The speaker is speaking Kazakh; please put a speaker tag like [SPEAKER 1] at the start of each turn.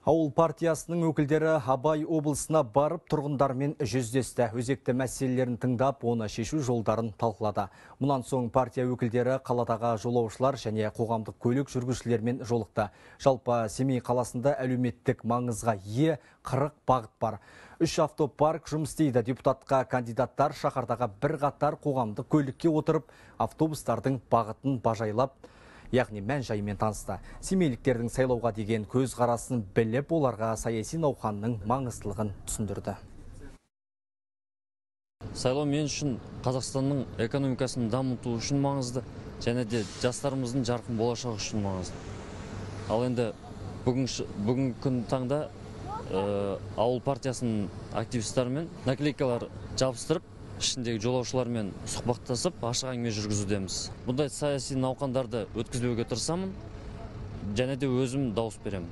[SPEAKER 1] Ауыл партиясының өкілдері Абай облысына барып тұрғындармен жүздесті. Өзекті мәселелерін тыңдап, оны шешу жолдарын талқылады. Мұнан соң партия өкілдері қаладағы жолаушылар және қоғамдық көлік жүргізушілермен жолықты. Жалпы Семей қаласында әлеуметтік маңызға ие 40 бағыт бар. 3 автопарк жұмыс істейді. Депутатқа кандидаттар шаһардағы бірқатар қоғамдық көлікке отырып, автобустардың бағытын бажайлап, яғни мән-жайымен танысты. Семейліктердің сайлауға деген көз қарасын біліп, оларға саяси науқанның маңыздылығын түсіндірді.
[SPEAKER 2] Сайлау мен үшін Қазақстанның экономикасын дамыту үшін маңызды, және де жастарымыздың жарқын болашағы үшін маңызды. Ал енді бүгінгі күн таңда ауыл партиясының активистермен наклейкалар жабыстырып, ішіндегі жолаушылармен сұхбаттасып, ашық әңгіме жүргізудеміз. Бұндай саяси науқандарды өткізбеуге тырысамын, және де өзім дауыс беремін.